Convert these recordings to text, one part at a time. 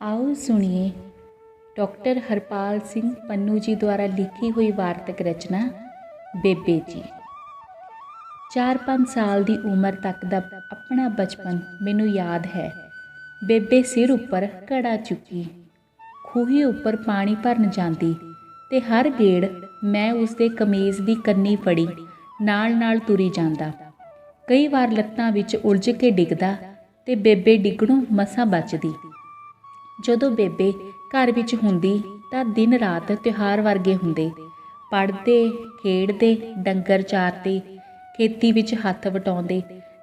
आओ सुनिए डॉक्टर हरपाल सिंह पन्नू जी द्वारा लिखी हुई वार्तक रचना बेबे जी। 4-5 साल की उम्र तक का अपना बचपन मैनू याद है। बेबे सिर उपर घड़ा चुकी खूही उपर पानी भरन जाती ते हर गेड़ मैं उसके कमीज़ की कन्नी फड़ी नाल तुरी जांदा। कई बार लत्तां विच उलझ के डिगदा ते बेबे डिगणों मसां बचदी। ਜਦੋਂ ਬੇਬੇ ਘਰ ਵਿੱਚ ਹੁੰਦੀ ਤਾਂ ਦਿਨ ਰਾਤ ਤਿਉਹਾਰ ਵਰਗੇ ਹੁੰਦੇ। ਪੜ੍ਹਦੇ, ਖੇਡਦੇ, ਡੰਗਰ ਚਾਰਦੇ, ਖੇਤੀ ਵਿੱਚ ਹੱਥ ਵਟਾਉਂਦੇ,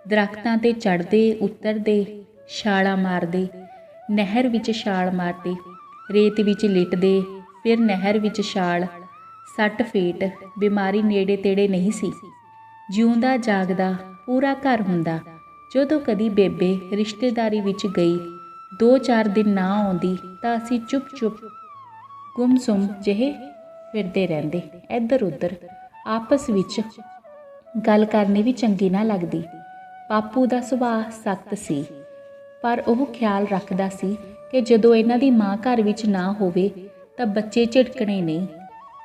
ਦਰਖਤਾਂ 'ਤੇ ਚੜ੍ਹਦੇ ਉਤਰਦੇ, ਛਾਲਾਂ ਮਾਰਦੇ, ਨਹਿਰ ਵਿੱਚ ਛਾਲ ਮਾਰਦੇ, ਰੇਤ ਵਿੱਚ ਲਿਟਦੇ, ਫਿਰ ਨਹਿਰ ਵਿੱਚ ਛਾਲ, ਸੱਟ ਫੇਟ, ਬਿਮਾਰੀ ਨੇੜੇ ਤੇੜੇ ਨਹੀਂ ਸੀ। ਜਿਉਂਦਾ ਜਾਗਦਾ ਪੂਰਾ ਘਰ ਹੁੰਦਾ। ਜਦੋਂ ਕਦੀ ਬੇਬੇ ਰਿਸ਼ਤੇਦਾਰੀ ਵਿੱਚ ਗਈ 2-4 दिन ना आउंदी तां असीं चुप चुप गुमसुम ਜਿਹੇ ਫਿਰਦੇ ਰਹਿੰਦੇ। ਇੱਧਰ ਉੱਧਰ ਆਪਸ ਵਿੱਚ ਗੱਲ ਕਰਨੀ ਵੀ ਚੰਗੀ ਨਾ ਲੱਗਦੀ। ਪਾਪੂ ਦਾ ਸੁਭਾਅ ਸਖਤ ਸੀ, ਪਰ ਉਹ ਖਿਆਲ ਰੱਖਦਾ ਸੀ ਕਿ ਜਦੋਂ ਇਹਨਾਂ ਦੀ ਮਾਂ ਘਰ ਵਿੱਚ ਨਾ ਹੋਵੇ ਤਾਂ ਬੱਚੇ ਝਿੜਕਣੇ ਨਹੀਂ,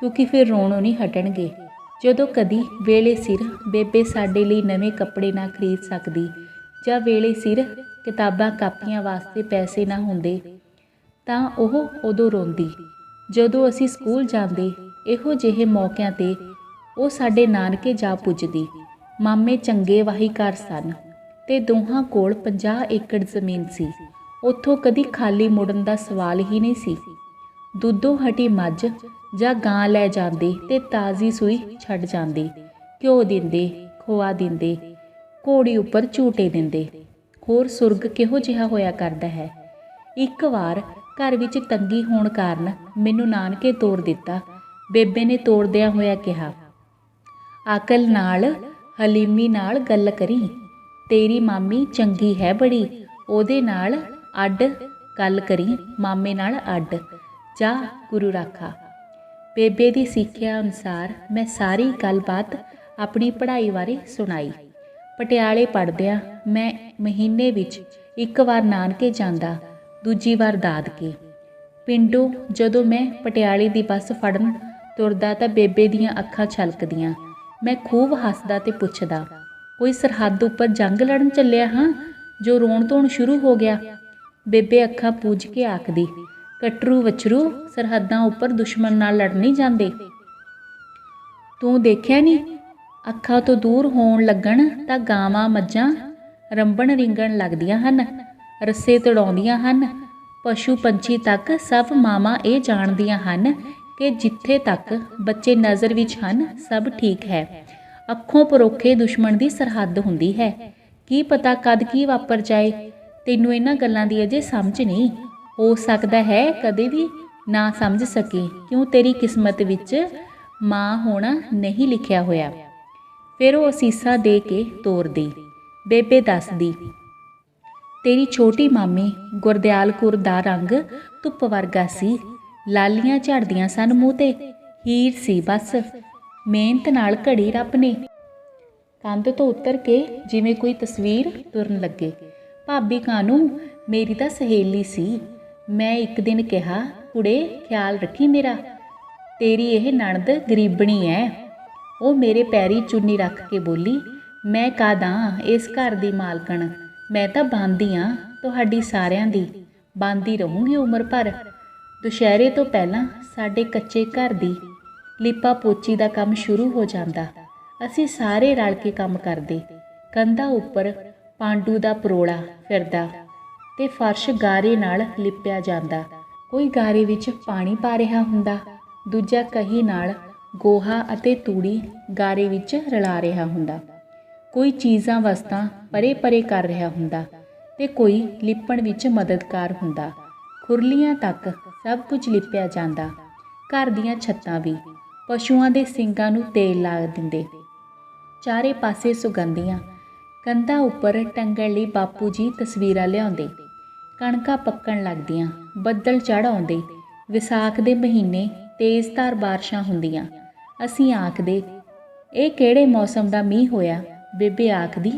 ਕਿਉਂਕਿ ਫਿਰ ਰੋਣੋਂ ਨਹੀਂ ਹਟਣਗੇ। ਜਦੋਂ ਕਦੀ ਵੇਲੇ ਸਿਰ ਬੇਬੇ ਸਾਡੇ ਲਈ ਨਵੇਂ ਕੱਪੜੇ ਨਾ ਖਰੀਦ ਸਕਦੀ ਜਾਂ ਵੇਲੇ ਸਿਰ ਕਿਤਾਬਾਂ ਕਾਪੀਆਂ ਵਾਸਤੇ ਪੈਸੇ ਨਾ ਹੁੰਦੇ ਤਾਂ ਉਹ ਉਦੋਂ ਰੋਂਦੀ। ਜਦੋਂ ਅਸੀਂ ਸਕੂਲ ਜਾਂਦੇ ਇਹੋ ਜਿਹੇ ਮੌਕਿਆਂ 'ਤੇ ਉਹ ਸਾਡੇ ਨਾਨਕੇ ਜਾ ਪੁੱਜਦੀ। ਮਾਮੇ ਚੰਗੇ ਵਾਹੀਕਾਰ ਸਨ ਤੇ ਦੋਹਾਂ ਕੋਲ 50 ਏਕੜ ਜ਼ਮੀਨ ਸੀ। ਉੱਥੋਂ ਕਦੀ ਖਾਲੀ ਮੁੜਨ ਦਾ ਸਵਾਲ ਹੀ ਨਹੀਂ ਸੀ। ਦੁੱਧੋਂ ਹਟੀ ਮੱਝ ਜਾਂ ਗਾਂ ਲੈ ਜਾਂਦੇ ਤੇ ਤਾਜ਼ੀ ਸੂਈ ਛੱਡ ਜਾਂਦੇ। ਘਿਓ ਦਿੰਦੇ, ਖੋਆ ਦਿੰਦੇ, ਘੋੜੀ ਉੱਪਰ ਝੂਟੇ ਦਿੰਦੇ। ਹੋਰ ਸੁਰਗ ਕਿਹੋ ਜਿਹਾ ਹੋਇਆ ਕਰਦਾ ਹੈ। ਇੱਕ ਵਾਰ ਘਰ ਵਿੱਚ ਤੰਗੀ ਹੋਣ ਕਾਰਨ ਮੈਨੂੰ ਨਾਨਕੇ ਤੋਰ ਦਿੱਤਾ। ਬੇਬੇ ਨੇ ਤੋਰਦਿਆਂ ਹੋਇਆ ਕਿਹਾ, ਅਕਲ ਨਾਲ ਹਲੀਮੀ ਨਾਲ ਗੱਲ ਕਰੀ, ਤੇਰੀ ਮਾਮੀ ਚੰਗੀ ਹੈ ਬੜੀ, ਉਹਦੇ ਨਾਲ ਅੱਡ ਗੱਲ ਕਰੀ, ਮਾਮੇ ਨਾਲ ਅੱਡ ਜਾ ਗੁਰੂ ਰਾਖਾ। ਬੇਬੇ ਦੀ ਸਿੱਖਿਆ ਅਨੁਸਾਰ ਮੈਂ ਸਾਰੀ ਗੱਲਬਾਤ ਆਪਣੀ ਪੜ੍ਹਾਈ ਬਾਰੇ ਸੁਣਾਈ। ਪਟਿਆਲੇ ਪੜ੍ਹਦਿਆਂ ਮੈਂ ਮਹੀਨੇ ਵਿੱਚ ਇੱਕ ਵਾਰ ਨਾਨਕੇ ਜਾਂਦਾ, ਦੂਜੀ ਵਾਰ ਦਾਦਕੇ। ਪਿੰਡੋਂ ਜਦੋਂ ਮੈਂ ਪਟਿਆਲੇ ਦੀ ਬੱਸ ਫੜਨ ਤੁਰਦਾ ਤਾਂ ਬੇਬੇ ਦੀਆਂ ਅੱਖਾਂ ਛਲਕਦੀਆਂ। ਮੈਂ ਖੂਬ ਹੱਸਦਾ ਤੇ ਪੁੱਛਦਾ, ਕੋਈ ਸਰਹੱਦ ਉੱਪਰ ਜੰਗ ਲੜਨ ਚੱਲਿਆ ਹਾਂ ਜੋ ਰੋਣ ਧੋਣ ਸ਼ੁਰੂ ਹੋ ਗਿਆ? ਬੇਬੇ ਅੱਖਾਂ ਪੂੰਝ ਕੇ ਆਖਦੀ, ਕਟਰੂ ਵਛਰੂ ਸਰਹੱਦਾਂ ਉੱਪਰ ਦੁਸ਼ਮਣ ਨਾਲ ਲੜ ਨਹੀਂ ਜਾਂਦੇ। ਤੂੰ ਦੇਖਿਆ ਨਹੀਂ, ਅੱਖਾਂ ਤੋਂ ਦੂਰ ਹੋਣ ਲੱਗਣ ਤਾਂ ਗਾਵਾਂ ਮੱਝਾਂ ਰੰਬਣ ਰਿੰਗਣ ਲੱਗਦੀਆਂ ਹਨ, ਰੱਸੇ ਤੜਾਉਂਦੀਆਂ ਹਨ। ਪਸ਼ੂ ਪੰਛੀ ਤੱਕ ਸਭ ਮਾਵਾਂ ਇਹ ਜਾਣਦੀਆਂ ਹਨ ਕਿ ਜਿੱਥੇ ਤੱਕ ਬੱਚੇ ਨਜ਼ਰ ਵਿੱਚ ਹਨ ਸਭ ਠੀਕ ਹੈ। ਅੱਖੋਂ ਪਰੋਖੇ ਦੁਸ਼ਮਣ ਦੀ ਸਰਹੱਦ ਹੁੰਦੀ ਹੈ। ਕੀ ਪਤਾ ਕਦ ਕੀ ਵਾਪਰ ਜਾਏ। ਤੈਨੂੰ ਇਹਨਾਂ ਗੱਲਾਂ ਦੀ ਅਜੇ ਸਮਝ ਨਹੀਂ। ਹੋ ਸਕਦਾ ਹੈ ਕਦੇ ਵੀ ਨਾ ਸਮਝ ਸਕੇ, ਕਿਉਂ ਤੇਰੀ ਕਿਸਮਤ ਵਿੱਚ ਮਾਂ ਹੋਣਾ ਨਹੀਂ ਲਿਖਿਆ ਹੋਇਆ। ਫਿਰ ਉਹ ਅਸੀਸਾਂ ਦੇ ਕੇ ਤੋਰਦੀ। ਬੇਬੇ ਦੱਸਦੀ, ਤੇਰੀ ਛੋਟੀ ਮਾਮੀ ਗੁਰਦਿਆਲ ਕੌਰ ਦਾ ਰੰਗ ਧੁੱਪ ਵਰਗਾ ਸੀ, ਲਾਲੀਆਂ ਝੜਦੀਆਂ ਸਨ ਮੂੰਹ ਤੇ, ਹੀਰ ਸੀ ਬਸ। ਮਿਹਨਤ ਨਾਲ ਘੜੀ ਰੱਬ ਨੇ। ਕੰਧ ਤੋਂ ਉਤਰ ਕੇ ਜਿਵੇਂ ਕੋਈ ਤਸਵੀਰ ਤੁਰਨ ਲੱਗੇ। ਭਾਬੀ ਕਾਨੂੰ, ਮੇਰੀ ਤਾਂ ਸਹੇਲੀ ਸੀ। ਮੈਂ ਇੱਕ ਦਿਨ ਕਿਹਾ, ਕੁੜੇ ਖਿਆਲ ਰੱਖੀ ਮੇਰਾ, ਤੇਰੀ ਇਹ ਨਣਦ ਗਰੀਬਣੀ ਐ। ਉਹ ਮੇਰੇ ਪੈਰੀ ਚੁੰਨੀ ਰੱਖ ਕੇ ਬੋਲੀ, ਮੈਂ ਕਾਹਦਾਂ ਇਸ ਘਰ ਦੀ ਮਾਲਕਣ, ਮੈਂ ਤਾਂ ਬਾਂਦੀ ਹਾਂ ਤੁਹਾਡੀ ਸਾਰਿਆਂ ਦੀ, ਬਾਂਦੀ ਰਹੂੰਗੀ ਉਮਰ ਭਰ। ਦੁਸ਼ਹਿਰੇ ਤੋਂ ਪਹਿਲਾਂ ਸਾਡੇ ਕੱਚੇ ਘਰ ਦੀ ਲਿਪਾ ਪੋਚੀ ਦਾ ਕੰਮ ਸ਼ੁਰੂ ਹੋ ਜਾਂਦਾ। ਅਸੀਂ ਸਾਰੇ ਰਲ ਕੇ ਕੰਮ ਕਰਦੇ। ਕੰਧਾਂ ਉੱਪਰ ਪਾਂਡੂ ਦਾ ਪਰੋਲਾ ਫਿਰਦਾ ਤੇ ਫਰਸ਼ ਗਾਰੇ ਨਾਲ ਲਿਪਿਆ ਜਾਂਦਾ। ਕੋਈ ਗਾਰੇ ਵਿੱਚ ਪਾਣੀ ਪਾ ਰਿਹਾ ਹੁੰਦਾ, ਦੂਜਾ ਕਹੀ ਨਾਲ ਗੋਹਾ ਅਤੇ ਤੂੜੀ ਗਾਰੇ ਵਿੱਚ ਰਲਾ ਰਿਹਾ ਹੁੰਦਾ। ਕੋਈ ਚੀਜ਼ਾਂ ਵਸਤਾਂ ਪਰੇ ਪਰੇ ਕਰ ਰਿਹਾ ਹੁੰਦਾ ਤੇ ਕੋਈ ਲਿਪਣ ਵਿੱਚ ਮਦਦਗਾਰ ਹੁੰਦਾ। ਖੁਰਲੀਆਂ ਤੱਕ ਸਭ ਕੁਝ ਲਿਪਿਆ ਜਾਂਦਾ। ਘਰ ਦੀਆਂ ਛੱਤਾਂ ਵੀ। ਪਸ਼ੂਆਂ ਦੇ ਸਿੰਗਾਂ ਨੂੰ ਤੇਲ ਲਾ ਦਿੰਦੇ। ਚਾਰੇ ਪਾਸੇ ਸੁਗੰਧੀਆਂ। ਕੰਧਾਂ ਉੱਪਰ ਟੰਗਣ ਲਈ ਬਾਪੂ ਜੀ ਤਸਵੀਰਾਂ ਲਿਆਉਂਦੇ। ਕਣਕਾਂ ਪੱਕਣ ਲੱਗਦੀਆਂ, ਬੱਦਲ ਚੜ੍ਹ ਆਉਂਦੇ। ਵਿਸਾਖ ਦੇ ਮਹੀਨੇ ਤੇਜ਼ਧਾਰ ਬਾਰਿਸ਼ਾਂ ਹੁੰਦੀਆਂ। ਅਸੀਂ ਆਖਦੇ, ਇਹ ਕਿਹੜੇ ਮੌਸਮ ਦਾ ਮੀਂਹ ਹੋਇਆ? ਬੇਬੇ ਆਖਦੀ,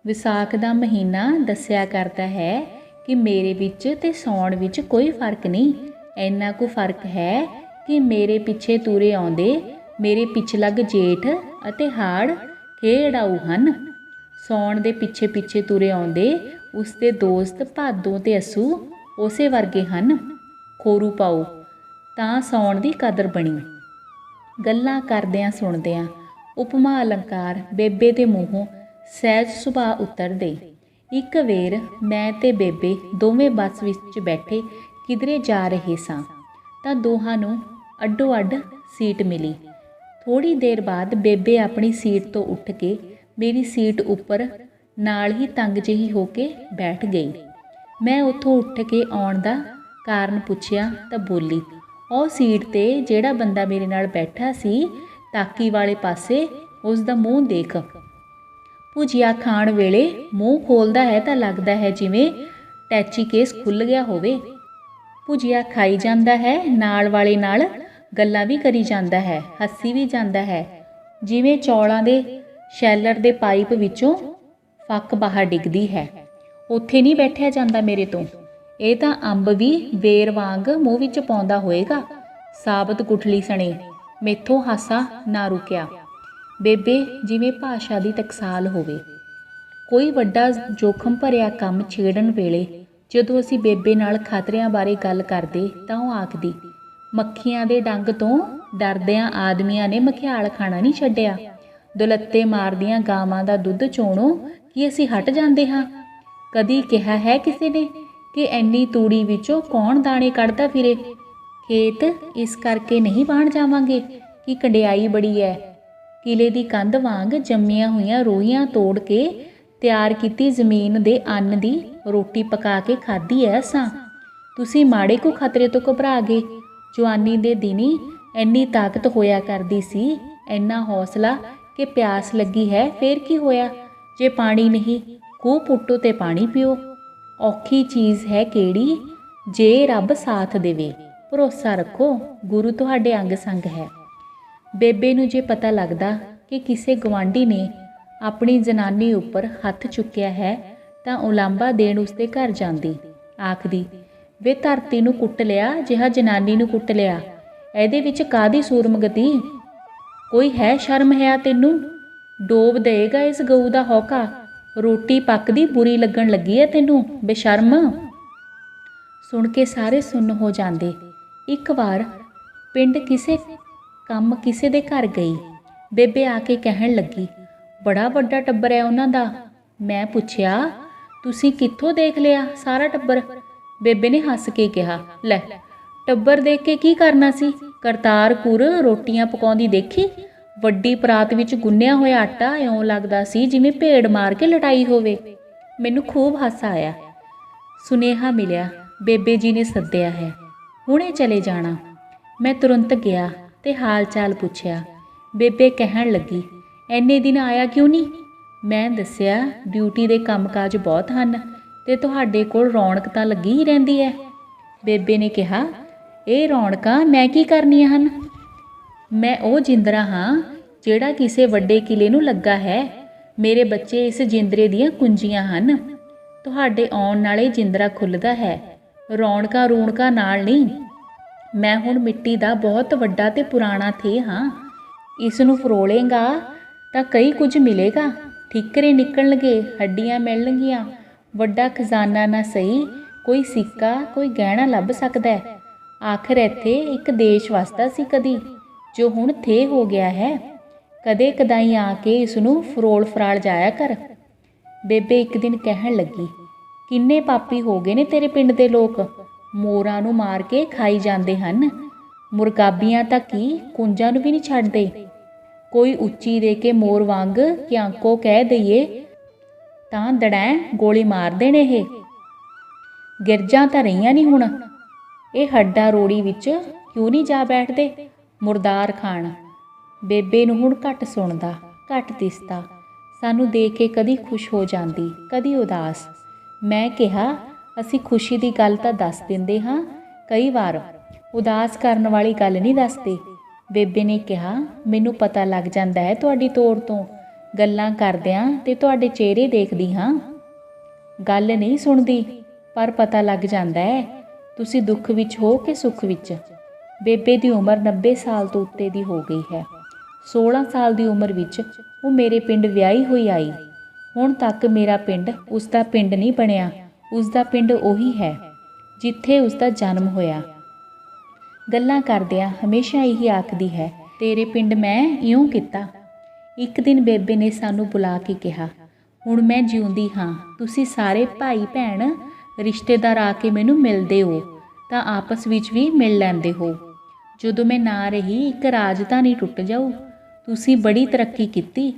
ਵਿਸਾਖ ਦਾ ਮਹੀਨਾ ਦੱਸਿਆ ਕਰਦਾ ਹੈ ਕਿ ਮੇਰੇ ਵਿੱਚ ਤੇ ਸੌਣ ਵਿੱਚ ਕੋਈ ਫਰਕ ਨਹੀਂ। ਇੰਨਾ ਕੁ ਫਰਕ ਹੈ ਕਿ ਮੇਰੇ ਪਿੱਛੇ ਤੁਰੇ ਆਉਂਦੇ ਮੇਰੇ ਪਿਛਲੱਗ ਜੇਠ ਅਤੇ ਹਾੜ ਖੇੜਾਊ ਹਨ। ਸੌਣ ਦੇ ਪਿੱਛੇ ਪਿੱਛੇ ਤੁਰੇ ਆਉਂਦੇ ਉਸਦੇ ਦੋਸਤ ਭਾਦੋਂ ਤੇ ਅੱਸੂ ਉਸੇ ਵਰਗੇ ਹਨ। ਖੋਰੂ ਪਾਓ ਤਾਂ ਸੌਣ ਦੀ ਕਦਰ ਬਣੀ। ਗੱਲਾਂ ਕਰਦਿਆਂ ਸੁਣਦਿਆਂ ਉਪਮਾ ਅਲੰਕਾਰ ਬੇਬੇ ਦੇ ਮੂੰਹੋਂ ਸਹਿਜ ਸੁਭਾਅ ਉਤਰਦੇ। ਇੱਕ ਵੇਰ ਮੈਂ ਤੇ ਬੇਬੇ ਦੋਵੇਂ ਬੱਸ ਵਿੱਚ ਬੈਠੇ ਕਿਧਰੇ ਜਾ ਰਹੇ ਸਾਂ ਤਾਂ ਦੋਹਾਂ ਨੂੰ ਅੱਡੋ ਅੱਡ ਸੀਟ ਮਿਲੀ। ਥੋੜ੍ਹੀ ਦੇਰ ਬਾਅਦ ਬੇਬੇ ਆਪਣੀ ਸੀਟ ਤੋਂ ਉੱਠ ਕੇ ਮੇਰੀ ਸੀਟ ਉੱਪਰ ਨਾਲ ਹੀ ਤੰਗ ਜਿਹੀ ਹੋ ਕੇ ਬੈਠ ਗਈ। ਮੈਂ ਉੱਥੋਂ ਉੱਠ ਕੇ ਆਉਣ ਦਾ ਕਾਰਨ ਪੁੱਛਿਆ ਤਾਂ ਬੋਲੀ, ਉਹ ਸੀਟ 'ਤੇ ਜਿਹੜਾ ਬੰਦਾ ਮੇਰੇ ਨਾਲ ਬੈਠਾ ਸੀ ਤਾਕੀ ਵਾਲੇ ਪਾਸੇ ਉਸ ਦਾ ਮੂੰਹ ਦੇਖ। ਭੁਜੀਆ ਖਾਣ ਵੇਲੇ ਮੂੰਹ ਖੋਲ੍ਹਦਾ ਹੈ ਤਾਂ ਲੱਗਦਾ ਹੈ ਜਿਵੇਂ ਟੈਚੀ ਕੇਸ ਖੁੱਲ੍ਹ ਗਿਆ ਹੋਵੇ। ਭੁਜੀਆ ਖਾਈ ਜਾਂਦਾ ਹੈ, ਨਾਲ ਵਾਲੇ ਨਾਲ ਗੱਲਾਂ ਵੀ ਕਰੀ ਜਾਂਦਾ ਹੈ, ਹੱਸੀ ਵੀ ਜਾਂਦਾ ਹੈ, ਜਿਵੇਂ ਚੌਲਾਂ ਦੇ ਸ਼ੈਲਰ ਦੇ ਪਾਈਪ ਵਿੱਚੋਂ ਫੱਕ ਬਾਹਰ ਡਿੱਗਦੀ ਹੈ। ਉੱਥੇ ਨਹੀਂ ਬੈਠਿਆ ਜਾਂਦਾ ਮੇਰੇ ਤੋਂ। ਇਹ ਤਾਂ ਅੰਬ ਵੀ ਵੇਰ ਵਾਂਗ ਮੂੰਹ ਵਿੱਚ ਪਾਉਂਦਾ ਹੋਏਗਾ। ਸਾਬਤ ਗੁਠਲੀ ਸਣੇ ਮੈਥੋਂ ਹਾਸਾ ਨਾ ਰੁਕਿਆ। ਬੇਬੇ ਜਿਵੇਂ ਭਾਸ਼ਾ ਦੀ ਟਕਸਾਲ ਹੋਵੇ। ਕੋਈ ਵੱਡਾ ਜੋਖਮ ਭਰਿਆ ਕੰਮ ਛੇੜਨ ਵੇਲੇ ਜਦੋਂ ਅਸੀਂ ਬੇਬੇ ਨਾਲ ਖਤਰਿਆਂ ਬਾਰੇ ਗੱਲ ਕਰਦੇ ਤਾਂ ਉਹ ਆਖਦੀ, ਮੱਖੀਆਂ ਦੇ ਡੰਗ ਤੋਂ ਡਰਦਿਆਂ ਆਦਮੀਆਂ ਨੇ ਮਖਿਆਲ ਖਾਣਾ ਨਹੀਂ ਛੱਡਿਆ। ਦੁਲੱਤੇ ਮਾਰਦੀਆਂ ਗਾਵਾਂ ਦਾ ਦੁੱਧ ਚੋਣੋਂ ਕੀ ਅਸੀਂ ਹਟ ਜਾਂਦੇ ਹਾਂ? ਕਦੀ ਕਿਹਾ ਹੈ ਕਿਸੇ ਨੇ ਕਿ ਐਨੀ ਤੂੜੀ ਵਿੱਚੋਂ ਕੌਣ ਦਾਣੇ ਕੱਢਦਾ ਫਿਰੇ? ਖੇਤ ਇਸ ਕਰਕੇ ਨਹੀਂ ਵਾਹਣ ਜਾਵਾਂਗੇ ਕਿ ਕੰਡਿਆਈ ਬੜੀ ਹੈ। ਕਿਲੇ ਦੀ ਕੰਧ ਵਾਂਗ ਜੰਮੀਆਂ ਹੋਈਆਂ ਰੋਹੀਆਂ ਤੋੜ ਕੇ ਤਿਆਰ ਕੀਤੀ ਜ਼ਮੀਨ ਦੇ ਅੰਨ ਦੀ ਰੋਟੀ ਪਕਾ ਕੇ ਖਾਧੀ ਐ ਅਸਾਂ। ਤੁਸੀਂ ਮਾੜੇ ਕੁ ਖਤਰੇ ਤੋਂ ਘਬਰਾ ਗਏ। ਜਵਾਨੀ ਦੇ ਦਿਨੀ ਇੰਨੀ ਤਾਕਤ ਹੋਇਆ ਕਰਦੀ ਸੀ, ਇੰਨਾ ਹੌਸਲਾ ਕਿ ਪਿਆਸ ਲੱਗੀ ਹੈ ਫੇਰ ਕੀ ਹੋਇਆ? ਜੇ ਪਾਣੀ ਨਹੀਂ ਖੂਹ ਪੁੱਟੋ ਤੇ ਪਾਣੀ ਪੀਓ। ਔਖੀ ਚੀਜ਼ ਹੈ ਕਿਹੜੀ ਜੇ ਰੱਬ ਸਾਥ ਦੇਵੇ। ਭਰੋਸਾ ਰੱਖੋ, ਗੁਰੂ ਤੁਹਾਡੇ ਅੰਗ ਸੰਗ ਹੈ। ਬੇਬੇ ਨੂੰ ਜੇ ਪਤਾ ਲੱਗਦਾ ਕਿ ਕਿਸੇ ਗਵਾਂਢੀ ਨੇ ਆਪਣੀ ਜਨਾਨੀ ਉੱਪਰ ਹੱਥ ਚੁੱਕਿਆ ਹੈ ਤਾਂ ਉਲਾਂਭਾ ਦੇਣ ਉਸਦੇ ਘਰ ਜਾਂਦੀ। ਆਖਦੀ, ਵੇ ਧਰਤੀ ਨੂੰ ਕੁੱਟ ਲਿਆ ਜਿਹਾ ਜਨਾਨੀ ਨੂੰ ਕੁੱਟ ਲਿਆ। ਇਹਦੇ ਵਿੱਚ ਕਾਹਦੀ ਸੂਰਮਗਤੀ? ਕੋਈ ਹੈ ਸ਼ਰਮ ਹੈ ਤੈਨੂੰ? ਡੋਬ ਦੇਗਾ ਇਸ ਗਊ ਦਾ ਹੌਕਾ। ਰੋਟੀ ਪੱਕਦੀ ਬੁਰੀ ਲੱਗਣ ਲੱਗੀ ਹੈ ਤੈਨੂੰ, ਬੇਸ਼ਰਮ। ਸੁਣ ਕੇ ਸਾਰੇ ਸੁੰਨ ਹੋ ਜਾਂਦੇ। ਇੱਕ ਵਾਰ ਪਿੰਡ ਕਿਸੇ ਦੇ ਘਰ ਗਈ। ਬੇਬੇ ਆ ਕੇ ਕਹਿਣ ਲੱਗੀ, ਬੜਾ ਵੱਡਾ ਟੱਬਰ ਹੈ ਉਹਨਾਂ ਦਾ। ਮੈਂ ਪੁੱਛਿਆ, ਤੁਸੀਂ ਕਿੱਥੋਂ ਦੇਖ ਲਿਆ ਸਾਰਾ ਟੱਬਰ? ਬੇਬੇ ਨੇ ਹੱਸ ਕੇ ਕਿਹਾ, ਲੈ ਟੱਬਰ ਦੇਖ ਕੇ ਕੀ ਕਰਨਾ ਸੀ? ਕਰਤਾਰਪੁਰ ਰੋਟੀਆਂ ਪਕਾਉਂਦੀ ਦੇਖੀ। ਵੱਡੀ ਪਰਾਤ ਵਿੱਚ ਗੁੰਨਿਆ ਹੋਇਆ ਆਟਾ ਇਉਂ ਲੱਗਦਾ ਸੀ ਜਿਵੇਂ ਭੇਡ ਮਾਰ ਕੇ ਲਟਾਈ ਹੋਵੇ। ਮੈਨੂੰ ਖੂਬ ਹਾਸਾ ਆਇਆ। ਸੁਨੇਹਾ ਮਿਲਿਆ, ਬੇਬੇ ਜੀ ਨੇ ਸੱਦਿਆ ਹੈ, ਹੁਣੇ ਚਲੇ ਜਾਣਾ। ਮੈਂ ਤੁਰੰਤ ਗਿਆ ਤੇ ਹਾਲ ਚਾਲ ਪੁੱਛਿਆ। ਬੇਬੇ ਕਹਿਣ ਲੱਗੀ, ਐਨੇ ਦਿਨ ਆਇਆ ਕਿਉਂ ਨਹੀਂ? ਮੈਂ ਦੱਸਿਆ, ਡਿਊਟੀ ਦੇ ਕੰਮਕਾਜ ਬਹੁਤ ਹਨ ਤੇ ਤੁਹਾਡੇ ਕੋਲ ਰੌਣਕ ਤਾਂ ਲੱਗੀ ਹੀ ਰਹਿੰਦੀ ਹੈ। ਬੇਬੇ ਨੇ ਕਿਹਾ, ਇਹ ਰੌਣਕਾਂ ਮੈਂ ਕੀ ਕਰਨੀਆਂ ਹਨ? ਮੈਂ ਉਹ ਜਿੰਦਰਾ ਹਾਂ ਜਿਹੜਾ ਕਿਸੇ ਵੱਡੇ ਕਿਲੇ ਨੂੰ ਲੱਗਾ ਹੈ। ਮੇਰੇ ਬੱਚੇ ਇਸ ਜਿੰਦਰੇ ਦੀਆਂ ਕੁੰਜੀਆਂ ਹਨ। ਤੁਹਾਡੇ ਆਉਣ ਨਾਲ ਇਹ ਜਿੰਦਰਾ ਖੁੱਲ੍ਹਦਾ ਹੈ, ਰੌਣਕਾਂ ਨਾਲ ਨਹੀਂ। ਮੈਂ ਹੁਣ ਮਿੱਟੀ ਦਾ ਬਹੁਤ ਵੱਡਾ ਤੇ ਪੁਰਾਣਾ ਥੇ ਹਾਂ। ਇਸ ਨੂੰ ਫਰੋਲੇਗਾ ਤਾਂ ਕਈ ਕੁਝ ਮਿਲੇਗਾ। ਠੀਕਰੇ ਨਿਕਲਣਗੇ, ਹੱਡੀਆਂ ਮਿਲਣਗੀਆਂ, ਵੱਡਾ ਖਜ਼ਾਨਾ ਨਾ ਸਹੀ ਕੋਈ ਸਿੱਕਾ ਕੋਈ ਗਹਿਣਾ ਲੱਭ ਸਕਦਾ। ਆਖਰ ਇੱਥੇ ਇੱਕ ਦੇਸ਼ ਵਸਦਾ ਸੀ ਕਦੀ, ਜੋ ਹੁਣ ਥੇ ਹੋ ਗਿਆ ਹੈ। ਕਦੇ ਕਦਾਈ ਆ ਕੇ ਇਸ ਨੂੰ ਫਰੋਲ ਫਰਾਲ ਜਾਇਆ ਕਰ। ਬੇਬੇ ਇੱਕ ਦਿਨ ਕਹਿਣ ਲੱਗੀ, ਕਿੰਨੇ ਪਾਪੀ ਹੋ ਗਏ ਨੇ ਤੇਰੇ ਪਿੰਡ ਦੇ ਲੋਕ। ਮੋਰਾਂ ਨੂੰ ਮਾਰ ਕੇ ਖਾਈ ਜਾਂਦੇ ਹਨ। ਮੁਰਗਾਬੀਆਂ ਤਾਂ ਕੀ ਕੁੰਜਾਂ ਨੂੰ ਵੀ ਨਹੀਂ ਛੱਡਦੇ। ਕੋਈ ਉੱਚੀ ਦੇ ਕੇ ਮੋਰ ਵਾਂਗ ਕਿਆਂਕੋ ਕਹਿ ਦਈਏ ਤਾਂ ਦੜੈਂ ਗੋਲੀ ਮਾਰ ਦੇਣ। ਇਹ ਗਿਰਜਾਂ ਤਾਂ ਰਹੀਆਂ ਨਹੀਂ ਹੁਣ। ਇਹ ਹੱਡਾ ਰੋੜੀ ਵਿੱਚ ਕਿਉਂ ਨਹੀਂ ਜਾ ਬੈਠਦੇ ਮੁਰਦਾਰ ਖਾਣ। ਬੇਬੇ ਨੂੰ ਹੁਣ ਘੱਟ ਸੁਣਦਾ, ਘੱਟ ਦਿਸਦਾ। ਸਾਨੂੰ ਦੇਖ ਕੇ ਕਦੀ ਖੁਸ਼ ਹੋ ਜਾਂਦੀ, ਕਦੀ ਉਦਾਸ। ਮੈਂ ਕਿਹਾ, ਅਸੀਂ ਖੁਸ਼ੀ ਦੀ ਗੱਲ ਤਾਂ ਦੱਸ ਦਿੰਦੇ ਹਾਂ, ਕਈ ਵਾਰ ਉਦਾਸ ਕਰਨ ਵਾਲੀ ਗੱਲ ਨਹੀਂ ਦੱਸਦੇ। ਬੇਬੇ ਨੇ ਕਿਹਾ, ਮੈਨੂੰ ਪਤਾ ਲੱਗ ਜਾਂਦਾ ਹੈ ਤੁਹਾਡੀ ਤੋਰ ਤੋਂ। ਗੱਲਾਂ ਕਰਦਿਆਂ ਤੇ ਤੁਹਾਡੇ ਚਿਹਰੇ ਦੇਖਦੀ ਹਾਂ। ਗੱਲ ਨਹੀਂ ਸੁਣਦੀ, ਪਰ ਪਤਾ ਲੱਗ ਜਾਂਦਾ ਹੈ ਤੁਸੀਂ ਦੁੱਖ ਵਿੱਚ ਹੋ ਕਿ ਸੁੱਖ ਵਿੱਚ। ਬੇਬੇ ਦੀ ਉਮਰ 90 ਸਾਲ ਤੋਂ ਉੱਤੇ ਦੀ ਹੋ ਗਈ ਹੈ। 16 ਸਾਲ ਦੀ ਉਮਰ ਵਿੱਚ ਉਹ ਮੇਰੇ ਪਿੰਡ ਵਿਆਹੀ ਹੋਈ ਆਈ। ਹੁਣ ਤੱਕ ਮੇਰਾ ਪਿੰਡ ਉਸ ਦਾ ਪਿੰਡ ਨਹੀਂ ਬਣਿਆ। ਉਸ ਦਾ ਪਿੰਡ ਉਹੀ ਹੈ ਜਿੱਥੇ ਉਸ ਦਾ ਜਨਮ ਹੋਇਆ। ਗੱਲਾਂ ਕਰਦਿਆਂ ਹਮੇਸ਼ਾ ਇਹੀ ਆਖਦੀ ਹੈ, ਤੇਰੇ ਪਿੰਡ ਮੈਂ ਇਉਂ ਕੀਤਾ। ਇੱਕ ਦਿਨ ਬੇਬੇ ਨੇ ਸਾਨੂੰ ਬੁਲਾ ਕੇ ਕਿਹਾ, ਹੁਣ ਮੈਂ ਜਿਉਂਦੀ ਹਾਂ, ਤੁਸੀਂ ਸਾਰੇ ਭਾਈ ਭੈਣ ਰਿਸ਼ਤੇਦਾਰ ਆ ਕੇ ਮੈਨੂੰ ਮਿਲਦੇ ਹੋ ਤਾਂ ਆਪਸ ਵਿੱਚ ਵੀ ਮਿਲ ਲੈਂਦੇ ਹੋ। ਜਦੋਂ ਮੈਂ ਨਾ ਰਹੀ ਇੱਕ ਰਾਜਧਾਨੀ ਟੁੱਟ ਜਾਊ। ਤੁਸੀਂ ਬੜੀ ਤਰੱਕੀ ਕੀਤੀ,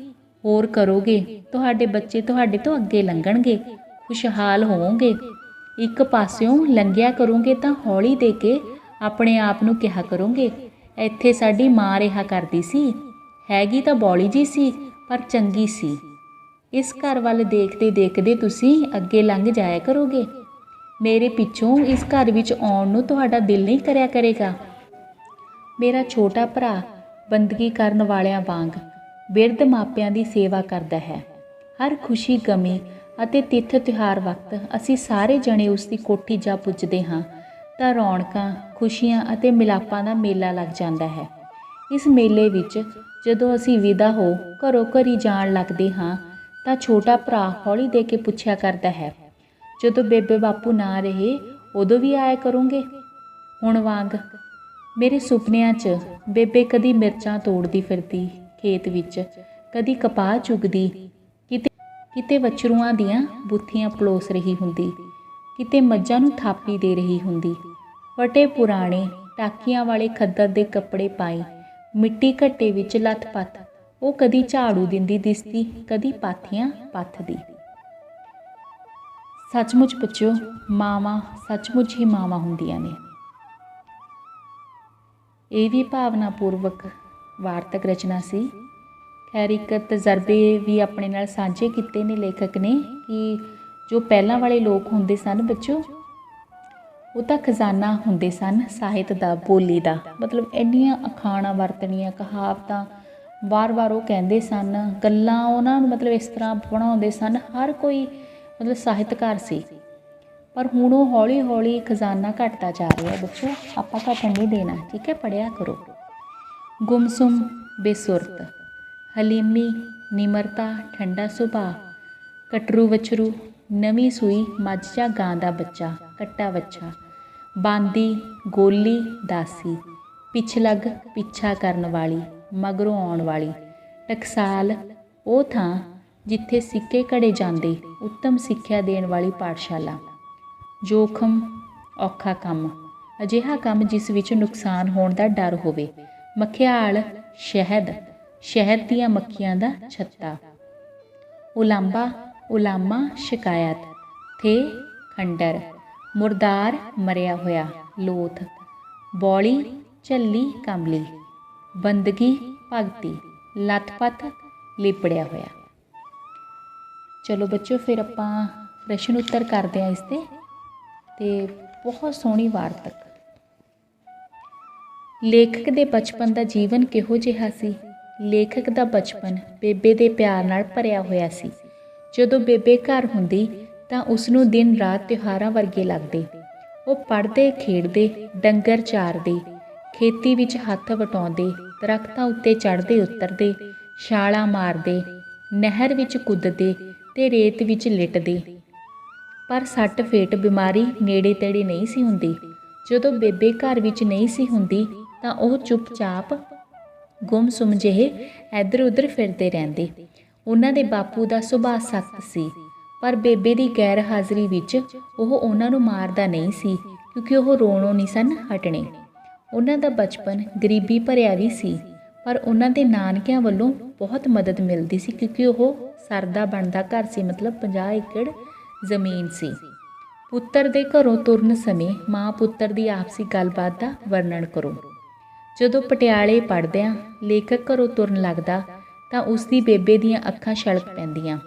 ਹੋਰ ਕਰੋਗੇ, ਤੁਹਾਡੇ ਬੱਚੇ ਤੁਹਾਡੇ ਤੋਂ ਅੱਗੇ ਲੰਘਣਗੇ, ਖੁਸ਼ਹਾਲ ਹੋਵੋਗੇ। ਇੱਕ ਪਾਸਿਓਂ ਲੰਘਿਆ ਕਰੋਗੇ ਤਾਂ ਹੌਲੀ ਦੇ ਕੇ ਆਪਣੇ ਆਪ ਨੂੰ ਕਿਹਾ ਕਰੋਗੇ, ਇੱਥੇ ਸਾਡੀ ਮਾਂ ਰਿਹਾ ਕਰਦੀ ਸੀ, ਹੈਗੀ ਤਾਂ ਬੌਲੀ ਜੀ ਸੀ ਪਰ ਚੰਗੀ ਸੀ। ਇਸ ਘਰ ਵੱਲ ਦੇਖਦੇ ਦੇਖਦੇ ਤੁਸੀਂ ਅੱਗੇ ਲੰਘ ਜਾਇਆ ਕਰੋਗੇ। ਮੇਰੇ ਪਿੱਛੋਂ ਇਸ ਘਰ ਵਿੱਚ ਆਉਣ ਨੂੰ ਤੁਹਾਡਾ ਦਿਲ ਨਹੀਂ ਕਰਿਆ ਕਰੇਗਾ। ਮੇਰਾ ਛੋਟਾ ਭਰਾ ਬੰਦਗੀ ਕਰਨ ਵਾਲਿਆਂ ਵਾਂਗ ਬਿਰਧ ਮਾਪਿਆਂ ਦੀ ਸੇਵਾ ਕਰਦਾ ਹੈ। ਹਰ ਖੁਸ਼ੀ ਗਮੀ ਅਤੇ ਤਿੱਥ ਤਿਉਹਾਰ ਵਕਤ ਅਸੀਂ ਸਾਰੇ ਜਣੇ ਉਸ ਦੀ ਕੋਠੀ ਜਾ ਪੁੱਜਦੇ ਹਾਂ ਤਾਂ ਰੌਣਕਾਂ, ਖੁਸ਼ੀਆਂ ਅਤੇ ਮਿਲਾਪਾਂ ਦਾ ਮੇਲਾ ਲੱਗ ਜਾਂਦਾ ਹੈ। ਇਸ ਮੇਲੇ ਵਿੱਚ ਜਦੋਂ ਅਸੀਂ ਵਿਦਾ ਹੋ ਘਰੋਂ ਘਰੀ ਜਾਣ ਲੱਗਦੇ ਹਾਂ ਤਾਂ ਛੋਟਾ ਭਰਾ ਹੌਲੀ ਦੇ ਕੇ ਪੁੱਛਿਆ ਕਰਦਾ ਹੈ, ਜਦੋਂ ਬੇਬੇ ਬਾਪੂ ਨਾ ਰਹੇ ਉਦੋਂ ਵੀ ਆਇਆ ਕਰੋਗੇ ਹੁਣ ਵਾਂਗ। ਮੇਰੇ ਸੁਪਨਿਆਂ 'ਚ ਬੇਬੇ ਕਦੀ ਮਿਰਚਾਂ ਤੋੜਦੀ ਫਿਰਦੀ ਖੇਤ ਵਿੱਚ, ਕਦੀ ਕਪਾਹ ਚੁਗਦੀ, ਕਿਤੇ ਵੱਛਰੂਆਂ ਦੀਆਂ ਬੁੱਥੀਆਂ ਪਲੋਸ ਰਹੀ ਹੁੰਦੀ, ਕਿਤੇ ਮੱਝਾਂ ਨੂੰ ਥਾਪੀ ਦੇ ਰਹੀ ਹੁੰਦੀ। ਫਟੇ ਪੁਰਾਣੇ ਟਾਕੀਆਂ ਵਾਲੇ ਖੱਦਰ ਦੇ ਕੱਪੜੇ ਪਾਈ ਮਿੱਟੀ ਘੱਟੇ ਵਿੱਚ ਲੱਥ-ਪੱਥ ਉਹ ਕਦੀ ਝਾੜੂ ਦਿੰਦੀ ਦਿਸਦੀ, ਕਦੀ ਪਾਥੀਆਂ ਪੱਥਦੀ। ਸੱਚਮੁੱਚ ਬੱਚਿਓ, ਮਾਵਾਂ ਸੱਚਮੁੱਚ ਹੀ ਮਾਵਾਂ ਹੁੰਦੀਆਂ ਨੇ। ਇਹ ਵੀ ਭਾਵਨਾਪੂਰਵਕ ਵਾਰਤਕ ਰਚਨਾ ਸੀ। ਖੈਰ ਇੱਕ ਤਜਰਬੇ ਵੀ ਆਪਣੇ ਨਾਲ ਸਾਂਝੇ ਕੀਤੇ ਨੇ ਲੇਖਕ ਨੇ ਕਿ ਜੋ ਪਹਿਲਾਂ ਵਾਲੇ ਲੋਕ ਹੁੰਦੇ ਸਨ ਬੱਚਿਓ, ਉਹ ਤਾਂ ਖਜ਼ਾਨਾ ਹੁੰਦੇ ਸਨ ਸਾਹਿਤ ਦਾ, ਬੋਲੀ ਦਾ। ਮਤਲਬ ਇੰਨੀਆਂ ਅਖਾਣਾਂ ਵਰਤਣੀਆਂ, ਕਹਾਵਤਾਂ ਵਾਰ-ਵਾਰ ਉਹ ਕਹਿੰਦੇ ਸਨ, ਗੱਲਾਂ ਉਹਨਾਂ ਨੂੰ ਮਤਲਬ ਇਸ ਤਰ੍ਹਾਂ ਬਣਾਉਂਦੇ ਸਨ, ਹਰ ਕੋਈ ਮਤਲਬ ਸਾਹਿਤਕਾਰ ਸੀ। ਪਰ ਹੁਣ ਉਹ ਹੌਲੀ ਹੌਲੀ ਖਜ਼ਾਨਾ ਘਟਦਾ ਜਾ ਰਿਹਾ ਬੱਚੋ, ਆਪਾਂ ਘਟਣ ਨਹੀਂ ਦੇਣਾ, ਠੀਕ ਹੈ। ਪੜ੍ਹਿਆ ਕਰੋ। ਗੁੰਮਸੁੰਮ ਬੇਸੁਰਤ, ਹਲੀਮੀ ਨਿਮਰਤਾ ਠੰਡਾ ਸੁਭਾਅ, ਕਟਰੂ ਵਛਰੂ, ਨਵੀਂ ਸੂਈ ਮੱਝ ਜਾਂ ਗਾਂ ਦਾ ਬੱਚਾ, ਕੱਟਾ ਵੱਛਾ, ਬਾਂਦੀ ਗੋਲੀ ਦਾਸੀ, ਪਿਛਲੱਗ ਪਿੱਛਾ ਕਰਨ ਵਾਲੀ, ਮਗਰੋਂ ਆਉਣ ਵਾਲੀ, ਟਕਸਾਲ ਉਹ ਥਾਂ ਜਿੱਥੇ ਸਿੱਕੇ ਘੜੇ ਜਾਂਦੇ, ਉੱਤਮ ਸਿੱਖਿਆ ਦੇਣ ਵਾਲੀ ਪਾਠਸ਼ਾਲਾ। ਜੋਖਮ ਔਖਾ ਕੰਮ, ਅਜਿਹਾ ਕੰਮ ਜਿਸ ਵਿੱਚ ਨੁਕਸਾਨ ਹੋਣ ਦਾ ਡਰ ਹੋਵੇ। ਮਖਿਆਲ ਸ਼ਹਿਦ, ਸ਼ਹਿਦ ਦੀਆਂ ਮੱਖੀਆਂ ਦਾ ਛੱਤਾ। ਉਲਾਂਬਾ ਉਲਾਮਾ ਸ਼ਿਕਾਇਤ, ਥੇ ਖੰਡਰ, ਮੁਰਦਾਰ ਮਰਿਆ ਹੋਇਆ, ਲੋਥ, ਬੌਲੀ ਝੱਲੀ ਕਮਲੀ, ਬੰਦਗੀ ਭਗਤੀ, ਲੱਥ-ਪੱਥ ਲਿਪੜਿਆ ਹੋਇਆ। ਚਲੋ ਬੱਚਿਓ, ਫਿਰ ਆਪਾਂ ਪ੍ਰਸ਼ਨ ਉੱਤਰ ਕਰਦੇ ਹਾਂ ਇਸ ਤੇ ਬਹੁਤ ਸੋਹਣੀ ਵਾਰਤਕ। ਲੇਖਕ ਦੇ ਬਚਪਨ ਦਾ ਜੀਵਨ ਕਿਹੋ ਜਿਹਾ ਸੀ? ਲੇਖਕ ਦਾ ਬਚਪਨ ਬੇਬੇ ਦੇ ਪਿਆਰ ਨਾਲ ਭਰਿਆ ਹੋਇਆ ਸੀ। ਜਦੋਂ ਬੇਬੇ ਘਰ ਹੁੰਦੀ ਤਾਂ ਉਸਨੂੰ ਦਿਨ ਰਾਤ ਤਿਉਹਾਰਾਂ ਵਰਗੇ ਲੱਗਦੇ। ਉਹ ਪੜ੍ਹਦੇ ਖੇਡਦੇ, ਡੰਗਰ ਚਾਰਦੇ, ਖੇਤੀ ਵਿੱਚ ਹੱਥ ਵਟਾਉਂਦੇ, ਦਰੱਖਤਾਂ ਉੱਤੇ ਚੜ੍ਹਦੇ ਉਤਰਦੇ, ਛਾਲਾਂ ਮਾਰਦੇ, ਨਹਿਰ ਵਿੱਚ ਕੁੱਦਦੇ ਤੇ ਰੇਤ ਵਿੱਚ ਲਿਟਦੇ। ਪਰ ਸੱਟ ਫੇਟ ਬਿਮਾਰੀ ਨੇੜੇ ਤੇੜੇ ਨਹੀਂ ਸੀ ਹੁੰਦੀ। ਜਦੋਂ ਬੇਬੇ ਘਰ ਵਿੱਚ ਨਹੀਂ ਸੀ ਹੁੰਦੀ ਤਾਂ ਉਹ ਚੁੱਪਚਾਪ ਗੁੰਮਸੁੰਮ ਜਿਹੇ ਇੱਧਰ ਉੱਧਰ ਫਿਰਦੇ ਰਹਿੰਦੇ। ਉਹਨਾਂ ਦੇ ਬਾਪੂ ਦਾ ਸੁਭਾਅ ਸਖਤ ਸੀ, ਪਰ ਬੇਬੇ ਦੀ ਗੈਰ ਹਾਜ਼ਰੀ ਵਿੱਚ ਉਹ ਉਹਨਾਂ ਨੂੰ ਮਾਰਦਾ ਨਹੀਂ ਸੀ, ਕਿਉਂਕਿ ਉਹ ਰੋਣੋਂ ਨਹੀਂ ਸਨ ਹਟਣੇ। ਉਹਨਾਂ ਦਾ ਬਚਪਨ ਗਰੀਬੀ ਭਰਿਆ ਵੀ ਸੀ, ਪਰ ਉਹਨਾਂ ਦੇ ਨਾਨਕਿਆਂ ਵੱਲੋਂ ਬਹੁਤ ਮਦਦ ਮਿਲਦੀ ਸੀ, ਕਿਉਂਕਿ ਉਹ ਸਰਦਾ ਬਣਦਾ ਘਰ ਸੀ, ਮਤਲਬ 50 ਏਕੜ ਜ਼ਮੀਨ ਸੀ। ਪੁੱਤਰ ਦੇ ਘਰੋਂ ਤੁਰਨ ਸਮੇਂ ਮਾਂ ਪੁੱਤਰ ਦੀ ਆਪਸੀ ਗੱਲਬਾਤ ਦਾ ਵਰਣਨ ਕਰੋ। ਜਦੋਂ ਪਟਿਆਲੇ ਪੜ੍ਹਦਿਆਂ ਲੇਖਕ ਘਰੋਂ ਤੁਰਨ ਲੱਗਦਾ ਤਾਂ ਉਸਦੀ ਬੇਬੇ ਦੀਆਂ ਅੱਖਾਂ ਛਲਕ ਪੈਂਦੀਆਂ।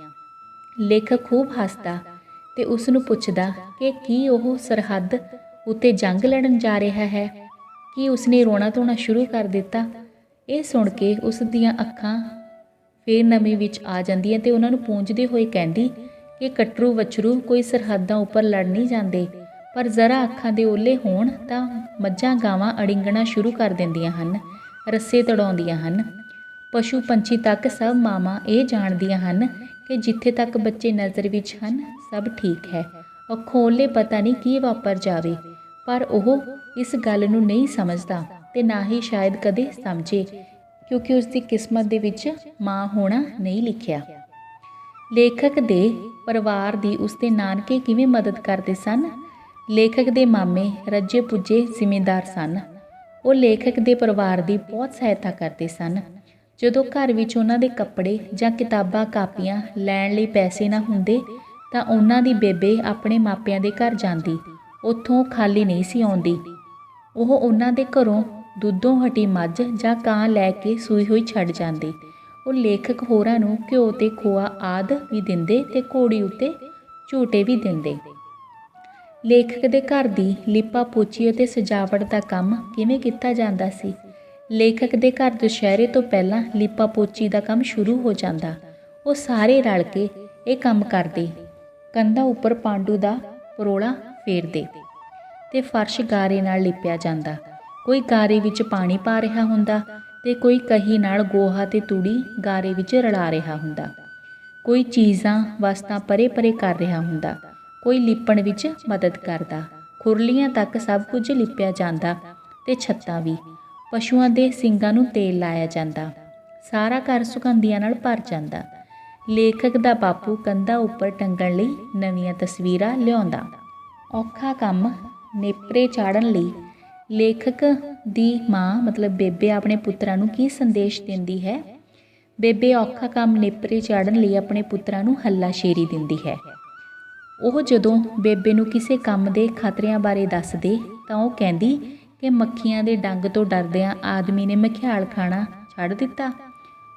ਲੇਖਕ ਖੂਬ ਹੱਸਦਾ ਤੇ ਉਸ ਨੂੰ ਪੁੱਛਦਾ ਕਿ ਕੀ ਉਹ ਸਰਹੱਦ ਉੱਤੇ ਜੰਗ ਲੜਨ ਜਾ ਰਿਹਾ ਹੈ। ਕੀ ਉਸਨੇ ਰੋਣਾ ਧੋਣਾ ਸ਼ੁਰੂ ਕਰ ਦਿੱਤਾ? ਇਹ ਸੁਣ ਕੇ ਉਸ ਦੀਆਂ ਅੱਖਾਂ ਫੇਰ ਨਮੀ ਵਿੱਚ ਆ ਜਾਂਦੀਆਂ ਤੇ ਉਹਨਾਂ ਨੂੰ ਪੂੰਝਦੇ ਹੋਏ ਕਹਿੰਦੀ ਕਿ ਕਟਰੂ ਵਛਰੂ ਕੋਈ ਸਰਹੱਦਾਂ ਉੱਪਰ ਲੜ ਨਹੀਂ ਜਾਂਦੇ, ਪਰ ਜ਼ਰਾ ਅੱਖਾਂ ਦੇ ਓਲੇ ਹੋਣ ਤਾਂ ਮੱਝਾਂ ਗਾਵਾਂ ਅੜਿੰਗਣਾ ਸ਼ੁਰੂ ਕਰ ਦਿੰਦੀਆਂ ਹਨ, ਰੱਸੇ ਤੜਾਉਂਦੀਆਂ ਹਨ। ਪਸ਼ੂ ਪੰਛੀ ਤੱਕ ਸਭ ਮਾਵਾਂ ਇਹ ਜਾਣਦੀਆਂ ਹਨ ਕਿ ਜਿੱਥੇ ਤੱਕ ਬੱਚੇ ਨਜ਼ਰ ਵਿੱਚ ਹਨ ਸਭ ਠੀਕ ਹੈ। ਅੱਖੋਂ ਓਲੇ ਪਤਾ ਨਹੀਂ ਕੀ ਵਾਪਰ ਜਾਵੇ, ਪਰ ਉਹ ਇਸ ਗੱਲ ਨੂੰ ਨਹੀਂ ਸਮਝਦਾ ਤੇ ਨਾ ਹੀ ਸ਼ਾਇਦ ਕਦੇ ਸਮਝੇ, ਕਿਉਂਕਿ ਉਸ ਦੀ ਕਿਸਮਤ ਦੇ ਵਿੱਚ ਮਾਂ ਹੋਣਾ ਨਹੀਂ ਲਿਖਿਆ। ਲੇਖਕ ਦੇ ਪਰਿਵਾਰ ਦੀ ਉਸਦੇ ਨਾਨਕੇ ਕਿਵੇਂ ਮਦਦ ਕਰਦੇ ਸਨ? ਲੇਖਕ ਦੇ ਮਾਮੇ ਰੱਜੇ ਪੁੱਜੇ ਜ਼ਿਮੀਂਦਾਰ ਸਨ। ਉਹ ਲੇਖਕ ਦੇ ਪਰਿਵਾਰ ਦੀ ਬਹੁਤ ਸਹਾਇਤਾ ਕਰਦੇ ਸਨ। ਜਦੋਂ ਘਰ ਵਿੱਚ ਉਹਨਾਂ ਦੇ ਕੱਪੜੇ ਜਾਂ ਕਿਤਾਬਾਂ ਕਾਪੀਆਂ ਲੈਣ ਲਈ ਪੈਸੇ ਨਾ ਹੁੰਦੇ ਤਾਂ ਉਹਨਾਂ ਦੀ ਬੇਬੇ ਆਪਣੇ ਮਾਪਿਆਂ ਦੇ ਘਰ ਜਾਂਦੀ। ਉੱਥੋਂ ਖਾਲੀ ਨਹੀਂ ਸੀ ਆਉਂਦੀ। ਉਹ ਉਹਨਾਂ ਦੇ ਘਰੋਂ ਦੁੱਧੋਂ ਹਟੀ ਮੱਝ ਜਾਂ ਕਾਂ ਲੈ ਕੇ ਸੂਈ ਹੋਈ ਛੱਡ ਜਾਂਦੀ। ਉਹ ਲੇਖਕ ਹੋਰਾਂ ਨੂੰ ਘਿਓ ਤੇ ਖੋਆ ਆਦਿ ਵੀ ਦਿੰਦੇ ਤੇ ਘੋੜੀ ਉੱਤੇ ਝੂਟੇ ਵੀ ਦਿੰਦੇ। ਲੇਖਕ ਦੇ ਘਰ ਦੀ ਲਿਪਾ ਪੋਚੀ ਅਤੇ ਸਜਾਵਟ ਦਾ ਕੰਮ ਕਿਵੇਂ ਕੀਤਾ ਜਾਂਦਾ ਸੀ? ਲੇਖਕ ਦੇ ਘਰ ਦੁਸ਼ਹਿਰੇ ਤੋਂ ਪਹਿਲਾਂ ਲਿਪਾ ਪੋਚੀ ਦਾ ਕੰਮ ਸ਼ੁਰੂ ਹੋ ਜਾਂਦਾ। ਉਹ ਸਾਰੇ ਰਲ ਕੇ ਇਹ ਕੰਮ ਕਰਦੇ। ਕੰਧਾਂ ਉੱਪਰ ਪਾਂਡੂ ਦਾ ਪਰੋਲਾ ਫੇਰਦੇ ਤੇ ਫਰਸ਼ ਗਾਰੇ ਨਾਲ ਲਿਪਿਆ ਜਾਂਦਾ। ਕੋਈ ਗਾਰੇ ਵਿੱਚ ਪਾਣੀ ਪਾ ਰਿਹਾ ਹੁੰਦਾ ਤੇ ਕੋਈ ਕਹੀ ਨਾਲ ਗੋਹਾ ਤੇ ਤੂੜੀ ਗਾਰੇ ਵਿੱਚ ਰਲਾ ਰਿਹਾ ਹੁੰਦਾ। ਕੋਈ ਚੀਜ਼ਾਂ ਵਸਤਾਂ ਪਰੇ ਪਰੇ ਕਰ ਰਿਹਾ ਹੁੰਦਾ, ਕੋਈ ਲਿਪਣ ਵਿੱਚ ਮਦਦ ਕਰਦਾ। ਖੁਰਲੀਆਂ ਤੱਕ ਸਭ ਕੁਝ ਲਿਪਿਆ ਜਾਂਦਾ ਤੇ ਛੱਤਾਂ ਵੀ। ਪਸ਼ੂਆਂ ਦੇ ਸਿੰਗਾਂ ਨੂੰ ਤੇਲ ਲਾਇਆ ਜਾਂਦਾ। ਸਾਰਾ ਘਰ ਸੁਗੰਧੀਆਂ ਨਾਲ ਭਰ ਜਾਂਦਾ। ਲੇਖਕ ਦਾ ਬਾਪੂ ਕੰਧਾਂ ਉੱਪਰ ਟੰਗਣ ਲਈ ਨਵੀਆਂ ਤਸਵੀਰਾਂ ਲਿਆਉਂਦਾ। ਔਖਾ ਕੰਮ ਨੇਪਰੇ ਚਾੜ੍ਹਨ ਲਈ ਲੇਖਕ ਦੀ ਮਾਂ ਮਤਲਬ ਬੇਬੇ ਆਪਣੇ ਪੁੱਤਰਾਂ ਨੂੰ ਕੀ ਸੰਦੇਸ਼ ਦਿੰਦੀ ਹੈ? ਬੇਬੇ ਔਖਾ ਕੰਮ ਨੇਪਰੇ ਚਾੜ੍ਹਨ ਲਈ ਆਪਣੇ ਪੁੱਤਰਾਂ ਨੂੰ ਹੱਲਾਸ਼ੇਰੀ ਦਿੰਦੀ ਹੈ। ਉਹ ਜਦੋਂ ਬੇਬੇ ਨੂੰ ਕਿਸੇ ਕੰਮ ਦੇ ਖਤਰਿਆਂ ਬਾਰੇ ਦੱਸਦੇ ਤਾਂ ਉਹ ਕਹਿੰਦੀ ਕਿ ਮੱਖੀਆਂ ਦੇ ਡੰਗ ਤੋਂ ਡਰਦਿਆਂ ਆਦਮੀ ਨੇ ਮਖਿਆਲ ਖਾਣਾ ਛੱਡ ਦਿੱਤਾ।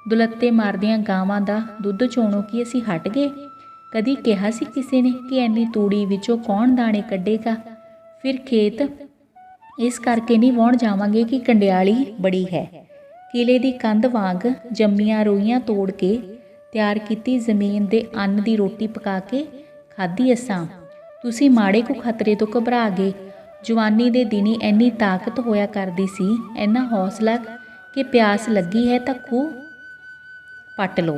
ਦੁਲੱਤੇ ਮਾਰਦੀਆਂ ਗਾਵਾਂ ਦਾ ਦੁੱਧ ਚੋਣੋਂ ਕੀ ਅਸੀਂ ਹਟ ਗਏ? ਕਦੀ ਕਿਹਾ ਸੀ ਕਿਸੇ ਨੇ ਕਿ ਐਨੀ ਤੂੜੀ ਵਿੱਚੋਂ ਕੌਣ ਦਾਣੇ ਕੱਢੇਗਾ? ਫਿਰ ਖੇਤ ਇਸ ਕਰਕੇ ਨਹੀਂ ਵਾਹੁਣ ਜਾਵਾਂਗੇ ਕਿ ਕੰਡਿਆਲੀ ਬੜੀ ਹੈ। ਕਿਲੇ ਦੀ ਕੰਧ ਵਾਂਗ ਜੰਮੀਆਂ ਰੋਈਆਂ ਤੋੜ ਕੇ ਤਿਆਰ ਕੀਤੀ ਜ਼ਮੀਨ ਦੇ ਅੰਨ ਦੀ ਰੋਟੀ ਪਕਾ ਕੇ ਖਾਧੀ ਅਸਾਂ। ਤੁਸੀਂ ਮਾੜੇ ਕੁ ਖਤਰੇ ਤੋਂ ਘਬਰਾ ਗਏ। ਜਵਾਨੀ ਦੇ ਦਿਨੀ ਇੰਨੀ ਤਾਕਤ ਹੋਇਆ ਕਰਦੀ ਸੀ, ਇੰਨਾ ਹੌਸਲਾ ਕਿ ਪਿਆਸ ਲੱਗੀ ਹੈ ਤਾਂ ਖੂਹ ਪੱਟ ਲਓ।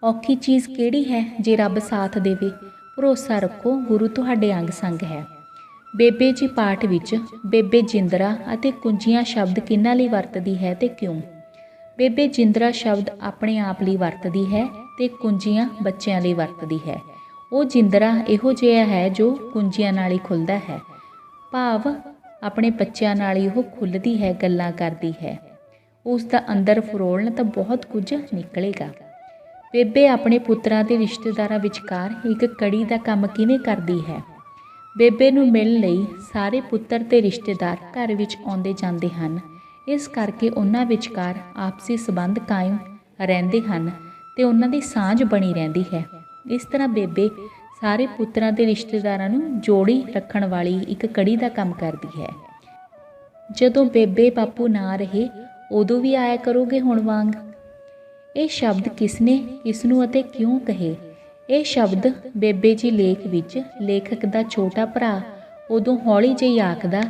ਔਖੀ ਚੀਜ਼ ਕਿਹੜੀ ਹੈ ਜੇ ਰੱਬ ਸਾਥ ਦੇਵੇ? ਭਰੋਸਾ ਰੱਖੋ, ਗੁਰੂ ਤੁਹਾਡੇ ਅੰਗ ਸੰਗ ਹੈ। ਬੇਬੇ ਜੀ ਪਾਠ ਵਿੱਚ ਬੇਬੇ ਜਿੰਦਰਾ ਅਤੇ ਕੁੰਜੀਆਂ ਸ਼ਬਦ ਕਿਹਨਾਂ ਲਈ ਵਰਤਦੀ ਹੈ ਤੇ ਕਿਉਂ? ਬੇਬੇ ਜਿੰਦਰਾ ਸ਼ਬਦ ਆਪਣੇ ਆਪ ਲਈ ਵਰਤਦੀ ਹੈ ਤੇ ਕੁੰਜੀਆਂ ਬੱਚਿਆਂ ਲਈ ਵਰਤਦੀ ਹੈ। ਉਹ ਜਿੰਦਰਾ ਇਹੋ ਜਿਹਾ ਹੈ ਜੋ ਕੁੰਜੀਆਂ ਨਾਲ ਹੀ ਖੁੱਲ੍ਹਦਾ ਹੈ, ਭਾਵ ਆਪਣੇ ਬੱਚਿਆਂ ਨਾਲ ਹੀ ਉਹ ਖੁੱਲ੍ਹਦੀ ਹੈ, ਗੱਲਾਂ ਕਰਦੀ ਹੈ। ਉਸ ਦਾ ਅੰਦਰ ਫਰੋਲਣ ਤਾਂ ਬਹੁਤ ਕੁਝ ਨਿਕਲੇਗਾ। ਬੇਬੇ ਆਪਣੇ ਪੁੱਤਰਾਂ ਦੇ ਰਿਸ਼ਤੇਦਾਰਾਂ ਵਿਚਕਾਰ ਇੱਕ ਕੜੀ ਦਾ ਕੰਮ ਕਿਵੇਂ ਕਰਦੀ ਹੈ? ਬੇਬੇ ਨੂੰ ਮਿਲਣ ਲਈ ਸਾਰੇ ਪੁੱਤਰ ਤੇ ਰਿਸ਼ਤੇਦਾਰ ਘਰ ਵਿੱਚ ਆਉਂਦੇ ਜਾਂਦੇ ਹਨ। ਇਸ ਕਰਕੇ ਉਹਨਾਂ ਵਿਚਕਾਰ ਆਪਸੀ ਸੰਬੰਧ ਕਾਇਮ ਰਹਿੰਦੇ ਹਨ ਤੇ ਉਹਨਾਂ ਦੀ ਸਾਂਝ ਬਣੀ ਰਹਿੰਦੀ ਹੈ। ਇਸ ਤਰ੍ਹਾਂ ਬੇਬੇ ਸਾਰੇ ਪੁੱਤਰਾਂ ਦੇ ਰਿਸ਼ਤੇਦਾਰਾਂ ਨੂੰ ਜੋੜੀ ਰੱਖਣ ਵਾਲੀ ਇੱਕ ਕੜੀ ਦਾ ਕੰਮ ਕਰਦੀ ਹੈ। ਜਦੋਂ ਬੇਬੇ ਬਾਪੂ ਨਾ ਰਹੇ ਉਦੋਂ ਵੀ ਆਇਆ ਕਰੋਗੇ ਹੁਣ ਵਾਂਗ। ਇਹ ਸ਼ਬਦ ਕਿਸਨੇ, ਕਿਸਨੂੰ ਅਤੇ ਕਿਉਂ ਕਹੇ? ਇਹ ਸ਼ਬਦ ਬੇਬੇ ਜੀ ਲੇਖ ਵਿੱਚ ਲੇਖਕ ਦਾ ਛੋਟਾ ਭਰਾ ਉਦੋਂ ਹੌਲੀ ਜਿਹੀ ਆਖਦਾ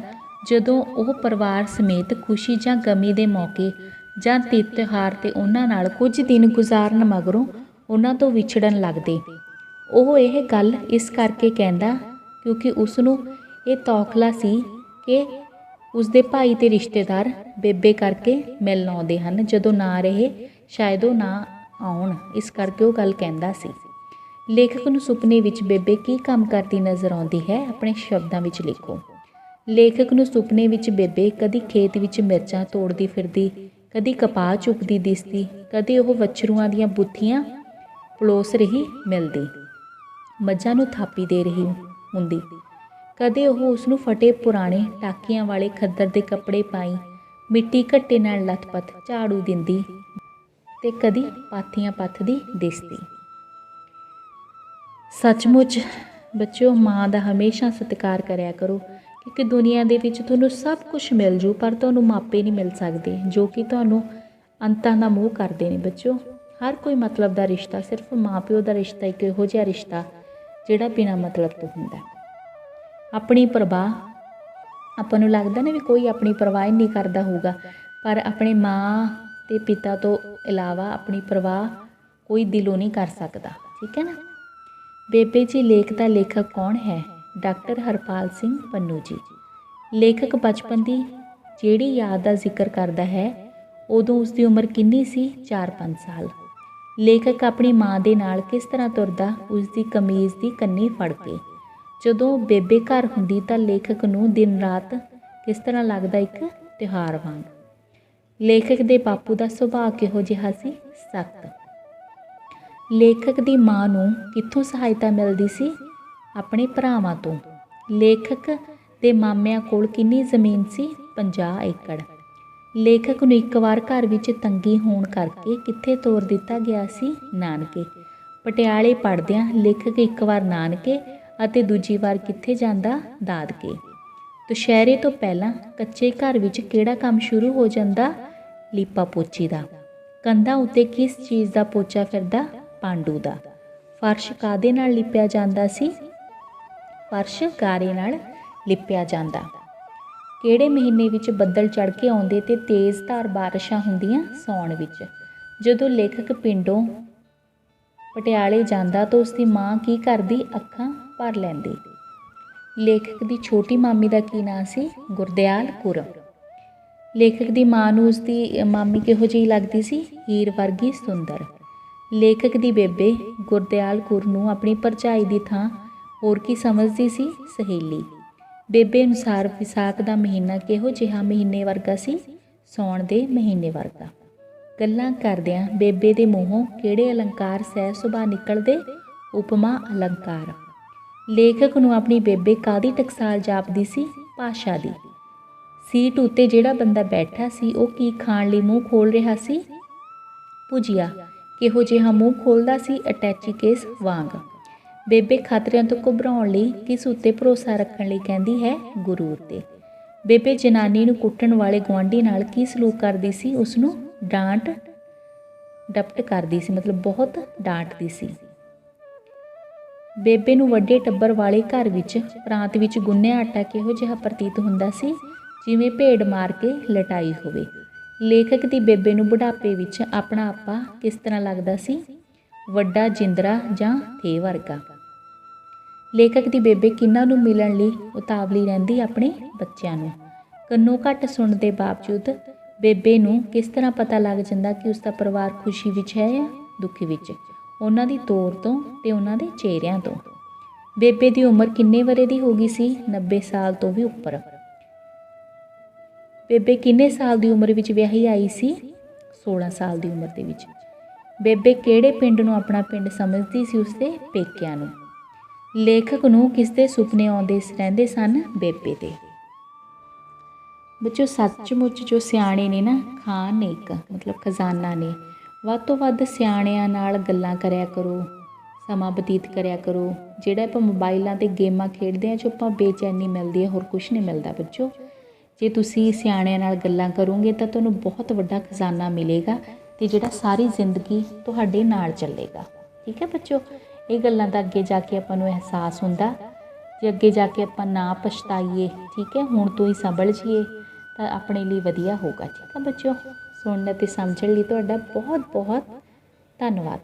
ਜਦੋਂ ਉਹ ਪਰਿਵਾਰ ਸਮੇਤ ਖੁਸ਼ੀ ਜਾਂ ਗਮੀ ਦੇ ਮੌਕੇ ਜਾਂ ਤਿਉਹਾਰ 'ਤੇ ਉਹਨਾਂ ਨਾਲ ਕੁਝ ਦਿਨ ਗੁਜ਼ਾਰਨ ਮਗਰੋਂ ਉਹਨਾਂ ਤੋਂ ਵਿਛੜਨ ਲੱਗਦੇ। ਉਹ ਇਹ ਗੱਲ ਇਸ ਕਰਕੇ ਕਹਿੰਦਾ ਕਿਉਂਕਿ ਉਸ ਨੂੰ ਇਹ ਤੌਖਲਾ ਸੀ ਕਿ ਉਸਦੇ ਭਾਈ ਤੇ ਰਿਸ਼ਤੇਦਾਰ ਬੇਬੇ ਕਰਕੇ ਮਿਲਣ ਆਉਂਦੇ ਹਨ। ਜਦੋਂ ਨਾ ਰਹੇ ਸ਼ਾਇਦ ਉਹ ਨਾ ਆਉਣ, ਇਸ ਕਰਕੇ ਉਹ ਗੱਲ ਕਹਿੰਦਾ ਸੀ। ਲੇਖਕ ਨੂੰ ਸੁਪਨੇ ਵਿੱਚ ਬੇਬੇ ਕੀ ਕੰਮ ਕਰਦੀ ਨਜ਼ਰ ਆਉਂਦੀ ਹੈ? ਆਪਣੇ ਸ਼ਬਦਾਂ ਵਿੱਚ ਲਿਖੋ। ਲੇਖਕ ਨੂੰ ਸੁਪਨੇ ਵਿੱਚ ਬੇਬੇ ਕਦੀ ਖੇਤ ਵਿੱਚ ਮਿਰਚਾਂ ਤੋੜਦੀ ਫਿਰਦੀ, ਕਦੀ ਕਪਾਹ ਚੁੱਕਦੀ ਦਿਸਦੀ, ਕਦੇ ਉਹ ਵੱਛਰੂਆਂ ਦੀਆਂ ਬੁੱਥੀਆਂ ਪਲੋਸ ਰਹੀ ਮਿਲਦੀ, ਮੱਝਾਂ ਨੂੰ ਥਾਪੀ ਦੇ ਰਹੀ ਹੁੰਦੀ। ਕਦੇ ਉਹ ਉਸ ਨੂੰ ਫਟੇ ਪੁਰਾਣੇ ਟਾਕੀਆਂ ਵਾਲੇ ਖੱਦਰ ਦੇ ਕੱਪੜੇ ਪਾਈ ਮਿੱਟੀ ਘੱਟੇ ਨਾਲ ਲੱਥਪੱਥ ਝਾੜੂ ਦਿੰਦੀ ਤੇ ਕਦੀ ਪਾਥੀਆਂ ਪੱਥਦੀ ਦਿਸਦੀ। ਸੱਚਮੁੱਚ ਬੱਚਿਓ, ਮਾਂ ਦਾ ਹਮੇਸ਼ਾ ਸਤਿਕਾਰ ਕਰਿਆ ਕਰੋ ਕਿਉਂਕਿ ਦੁਨੀਆ ਦੇ ਵਿੱਚ ਤੁਹਾਨੂੰ ਸਭ ਕੁਝ ਮਿਲ ਜੂ ਪਰ ਤੁਹਾਨੂੰ ਮਾਪੇ ਨਹੀਂ ਮਿਲ ਸਕਦੇ ਜੋ ਕਿ ਤੁਹਾਨੂੰ ਅੰਤਾਂ ਦਾ ਮੋਹ ਕਰਦੇ ਨੇ। ਬੱਚਿਓ, ਹਰ ਕੋਈ ਮਤਲਬ ਦਾ ਰਿਸ਼ਤਾ, ਸਿਰਫ ਮਾਂ ਪਿਓ ਦਾ ਰਿਸ਼ਤਾ ਇੱਕ ਇਹੋ ਜਿਹਾ ਰਿਸ਼ਤਾ ਜਿਹੜਾ ਬਿਨਾਂ ਮਤਲਬ ਤੋਂ ਹੁੰਦਾ। ਆਪਣੀ ਪਰਵਾਹ, ਆਪਾਂ ਨੂੰ ਲੱਗਦਾ ਨਾ ਵੀ ਕੋਈ ਆਪਣੀ ਪਰਵਾਹ ਹੀ ਨਹੀਂ ਕਰਦਾ ਹੋਊਗਾ, ਪਰ ਆਪਣੇ ਮਾਂ ਅਤੇ ਪਿਤਾ ਤੋਂ ਇਲਾਵਾ ਆਪਣੀ ਪਰਵਾਹ ਕੋਈ ਦਿਲੋਂ ਨਹੀਂ ਕਰ ਸਕਦਾ। ਠੀਕ ਹੈ ਨਾ। ਬੇਬੇ ਜੀ ਲੇਖ ਦਾ ਲੇਖਕ ਕੌਣ ਹੈ? ਡਾਕਟਰ ਹਰਪਾਲ ਸਿੰਘ ਪੰਨੂ ਜੀ। ਲੇਖਕ ਬਚਪਨ ਦੀ ਜਿਹੜੀ ਯਾਦ ਦਾ ਜ਼ਿਕਰ ਕਰਦਾ ਹੈ, ਉਦੋਂ ਉਸ ਦੀ ਉਮਰ ਕਿੰਨੀ ਸੀ? 4-5 ਸਾਲ। ਲੇਖਕ ਆਪਣੀ ਮਾਂ ਦੇ ਨਾਲ ਕਿਸ ਤਰ੍ਹਾਂ ਤੁਰਦਾ? ਉਸ ਦੀ ਕਮੀਜ਼ ਦੀ ਕੰਨੀ ਫੜ ਕੇ। ਜਦੋਂ ਬੇਬੇ ਘਰ ਹੁੰਦੀ ਤਾਂ ਲੇਖਕ ਨੂੰ ਦਿਨ ਰਾਤ ਕਿਸ ਤਰ੍ਹਾਂ ਲੱਗਦਾ? ਇੱਕ ਤਿਉਹਾਰ ਵਾਂਗ। ਲੇਖਕ ਦੇ ਬਾਪੂ ਦਾ ਸੁਭਾਅ ਕਿਹੋ ਜਿਹਾ ਸੀ? ਸਖਤ। ਲੇਖਕ ਦੀ ਮਾਂ ਨੂੰ ਕਿੱਥੋਂ ਸਹਾਇਤਾ ਮਿਲਦੀ ਸੀ? ਆਪਣੇ ਭਰਾਵਾਂ ਤੋਂ। ਲੇਖਕ ਦੇ ਮਾਮਿਆਂ ਕੋਲ ਕਿੰਨੀ ਜ਼ਮੀਨ ਸੀ? 50 ਏਕੜ। ਲੇਖਕ ਨੂੰ ਇੱਕ ਵਾਰ ਘਰ ਵਿੱਚ ਤੰਗੀ ਹੋਣ ਕਰਕੇ ਕਿੱਥੇ ਤੋਰ ਦਿੱਤਾ ਗਿਆ ਸੀ? ਨਾਨਕੇ। ਪਟਿਆਲੇ ਪੜ੍ਹਦਿਆਂ ਲੇਖਕ ਇੱਕ ਵਾਰ ਨਾਨਕੇ ਅਤੇ ਦੂਜੀ ਵਾਰ ਕਿੱਥੇ ਜਾਂਦਾ? ਦਾਦਕੇ। ਦੁਸ਼ਹਿਰੇ ਤੋਂ ਪਹਿਲਾਂ ਕੱਚੇ ਘਰ ਵਿੱਚ ਕਿਹੜਾ ਕੰਮ ਸ਼ੁਰੂ ਹੋ ਜਾਂਦਾ? ਲੀਪਾ ਪੋਚੀ ਦਾ। ਕੰਧਾਂ ਉੱਤੇ ਕਿਸ ਚੀਜ਼ ਦਾ ਪੋਚਾ ਫਿਰਦਾ? ਪਾਂਡੂ ਦਾ। ਫਰਸ਼ ਕਾਹਦੇ ਨਾਲ ਲਿਪਿਆ ਜਾਂਦਾ ਸੀ? ਫਰਸ਼ ਗਾਰੇ ਨਾਲ ਲਿਪਿਆ ਜਾਂਦਾ। ਕਿਹੜੇ ਮਹੀਨੇ ਵਿੱਚ ਬੱਦਲ ਚੜ੍ਹ ਕੇ ਆਉਂਦੇ ਤੇ ਤੇਜ਼ ਧਾਰ ਬਾਰਿਸ਼ਾਂ ਹੁੰਦੀਆਂ? ਸਾਉਣ ਵਿੱਚ। ਜਦੋਂ ਲੇਖਕ ਪਿੰਡੋਂ ਪਟਿਆਲੇ ਜਾਂਦਾ ਤਾਂ ਉਸ ਦੀ ਮਾਂ ਕੀ ਕਰਦੀ? ਅੱਖਾਂ ਭਰ ਲੈਂਦੀ। ਲੇਖਕ ਦੀ ਛੋਟੀ ਮਾਮੀ ਦਾ ਕੀ ਨਾਂ ਸੀ? ਗੁਰਦਿਆਲ ਕੌਰ। ਲੇਖਕ ਦੀ ਮਾਂ ਨੂੰ ਉਸ ਦੀ ਮਾਮੀ ਕਿਹੋ ਜਿਹੀ ਲੱਗਦੀ ਸੀ? ਹੀਰ ਵਰਗੀ ਸੁੰਦਰ। ਲੇਖਕ ਦੀ ਬੇਬੇ ਗੁਰਦਿਆਲ ਕੌਰ ਨੂੰ ਆਪਣੀ ਭਰਜਾਈ ਦੀ ਥਾਂ ਹੋਰ ਕੀ ਸਮਝਦੀ ਸੀ? ਸਹੇਲੀ। ਬੇਬੇ ਅਨੁਸਾਰ ਵਿਸਾਖ ਦਾ ਮਹੀਨਾ ਕਿਹੋ ਜਿਹਾ ਮਹੀਨੇ ਵਰਗਾ ਸੀ? ਸਾਉਣ ਦੇ ਮਹੀਨੇ ਵਰਗਾ। ਗੱਲਾਂ ਕਰਦਿਆਂ ਬੇਬੇ ਦੇ ਮੂੰਹੋਂ ਕਿਹੜੇ ਅਲੰਕਾਰ ਸਹਿ ਸੁਭਾਅ ਨਿਕਲਦੇ? ਉਪਮਾ ਅਲੰਕਾਰ। ਲੇਖਕ ਨੂੰ ਆਪਣੀ ਬੇਬੇ ਕਾਹਦੀ ਟਕਸਾਲ ਜਾਪਦੀ ਸੀ? ਭਾਸ਼ਾ ਦੀ। ਸੀਟ ਉੱਤੇ ਜਿਹੜਾ ਬੰਦਾ ਬੈਠਾ ਸੀ ਉਹ ਕੀ ਖਾਣ ਲਈ ਮੂੰਹ ਖੋਲ੍ਹ ਰਿਹਾ ਸੀ? ਭੁਜੀਆ। ਕਿਹੋ ਜਿਹਾ ਮੂੰਹ ਖੋਲ੍ਹਦਾ ਸੀ? ਅਟੈਚੀ ਕੇਸ ਵਾਂਗ। ਬੇਬੇ ਖਤਰਿਆਂ ਤੋਂ ਘਬਰਾਉਣ ਲਈ ਕਿਸ ਉੱਤੇ ਭਰੋਸਾ ਰੱਖਣ ਲਈ ਕਹਿੰਦੀ ਹੈ? ਗੁਰੂ ਉੱਤੇ। ਬੇਬੇ ਜਨਾਨੀ ਨੂੰ ਕੁੱਟਣ ਵਾਲੇ ਗੁਆਂਢੀ ਨਾਲ ਕੀ ਸਲੂਕ ਕਰਦੀ ਸੀ? ਉਸਨੂੰ ਡਾਂਟ ਡਪਟ ਕਰਦੀ ਸੀ, ਮਤਲਬ ਬਹੁਤ ਡਾਂਟਦੀ ਸੀ। ਬੇਬੇ ਨੂੰ ਵੱਡੇ ਟੱਬਰ ਵਾਲੇ ਘਰ ਵਿੱਚ ਪ੍ਰਾਂਤ ਵਿੱਚ ਗੁੰਨਿਆ ਆਟਾ ਕਿਹੋ ਜਿਹਾ ਪ੍ਰਤੀਤ ਹੁੰਦਾ ਸੀ? ਜਿਵੇਂ ਭੇਡ ਮਾਰ ਕੇ ਲਟਾਈ ਹੋਵੇ। ਲੇਖਕ ਦੀ ਬੇਬੇ ਨੂੰ ਬੁਢਾਪੇ ਵਿੱਚ ਆਪਣਾ ਆਪਾ ਕਿਸ ਤਰ੍ਹਾਂ ਲੱਗਦਾ ਸੀ? ਵੱਡਾ ਜਿੰਦਰਾ ਜਾਂ ਥੇ ਵਰਗਾ। ਲੇਖਕ ਦੀ ਬੇਬੇ ਕਿਹਨਾਂ ਨੂੰ ਮਿਲਣ ਲਈ ਉਤਾਵਲੀ ਰਹਿੰਦੀ? ਆਪਣੇ ਬੱਚਿਆਂ ਨੂੰ। ਕੰਨੋਂ ਘੱਟ ਸੁਣਨ ਦੇ ਬਾਵਜੂਦ ਬੇਬੇ ਨੂੰ ਕਿਸ ਤਰ੍ਹਾਂ ਪਤਾ ਲੱਗ ਜਾਂਦਾ ਕਿ ਉਸਦਾ ਪਰਿਵਾਰ ਖੁਸ਼ੀ ਵਿੱਚ ਹੈ ਜਾਂ ਦੁੱਖੀ ਵਿੱਚ? ਉਹਨਾਂ ਦੀ ਤੋਰ ਤੋਂ ਤੇ ਉਹਨਾਂ ਦੇ ਚਿਹਰਿਆਂ ਤੋਂ। ਬੇਬੇ ਦੀ ਉਮਰ ਕਿੰਨੇ ਵਰ੍ਹੇ ਦੀ ਹੋ ਗਈ ਸੀ? 90 ਸਾਲ ਤੋਂ ਵੀ ਉੱਪਰ। ਬੇਬੇ ਕਿੰਨੇ ਸਾਲ ਦੀ ਉਮਰ ਵਿੱਚ ਵਿਆਹੀ ਆਈ ਸੀ? 16 ਸਾਲ ਦੀ ਉਮਰ ਦੇ ਵਿੱਚ। ਬੇਬੇ ਕਿਹੜੇ ਪਿੰਡ ਨੂੰ ਆਪਣਾ ਪਿੰਡ ਸਮਝਦੀ ਸੀ? ਉਸਦੇ ਪੇਕਿਆਂ ਨੂੰ। ਲੇਖਕ ਨੂੰ ਕਿਸ ਦੇ ਸੁਪਨੇ ਆਉਂਦੇ ਰਹਿੰਦੇ ਸਨ? ਬੇਬੇ ਦੇ। ਬੱਚੋ ਸੱਚਮੁੱਚ ਜੋ ਸਿਆਣੇ ਨੇ ਨਾ, ਖਾਨ ਨੇ ਇੱਕ ਮਤਲਬ ਖਜ਼ਾਨਾ ਨੇ। ਵੱਧ ਤੋਂ ਵੱਧ ਸਿਆਣਿਆਂ ਨਾਲ ਗੱਲਾਂ ਕਰਿਆ ਕਰੋ, ਸਮਾਂ ਬਤੀਤ ਕਰਿਆ ਕਰੋ। ਜਿਹੜਾ ਆਪਾਂ ਮੋਬਾਈਲਾਂ 'ਤੇ ਗੇਮਾਂ ਖੇਡਦੇ ਹਾਂ, ਜੋ ਆਪਾਂ ਬੇਚੈਨੀ ਮਿਲਦੀ ਹੈ, ਹੋਰ ਕੁਛ ਨਹੀਂ ਮਿਲਦਾ ਬੱਚੋ। ਜੇ ਤੁਸੀਂ ਸਿਆਣਿਆਂ ਨਾਲ ਗੱਲਾਂ ਕਰੋਗੇ ਤਾਂ ਤੁਹਾਨੂੰ ਬਹੁਤ ਵੱਡਾ ਖਜ਼ਾਨਾ ਮਿਲੇਗਾ ਅਤੇ ਜਿਹੜਾ ਸਾਰੀ ਜ਼ਿੰਦਗੀ ਤੁਹਾਡੇ ਨਾਲ ਚੱਲੇਗਾ। ਠੀਕ ਹੈ ਬੱਚੋ। ਇਹ ਗੱਲਾਂ ਦਾ ਅੱਗੇ ਜਾ ਕੇ ਆਪਾਂ ਨੂੰ ਅਹਿਸਾਸ ਹੁੰਦਾ, ਜੇ ਅੱਗੇ ਜਾ ਕੇ ਆਪਾਂ ਨਾ ਪਛਤਾਈਏ, ਠੀਕ ਹੈ, ਹੁਣ ਤੋਂ ਹੀ ਸੰਭਲ ਜਾਈਏ ਤਾਂ ਆਪਣੇ ਲਈ ਵਧੀਆ ਹੋਊਗਾ। ਠੀਕ ਹੈ ਬੱਚੋ। ਸੁਣਨ ਅਤੇ ਸਮਝਣ ਲਈ ਤੁਹਾਡਾ ਬਹੁਤ ਬਹੁਤ ਧੰਨਵਾਦ।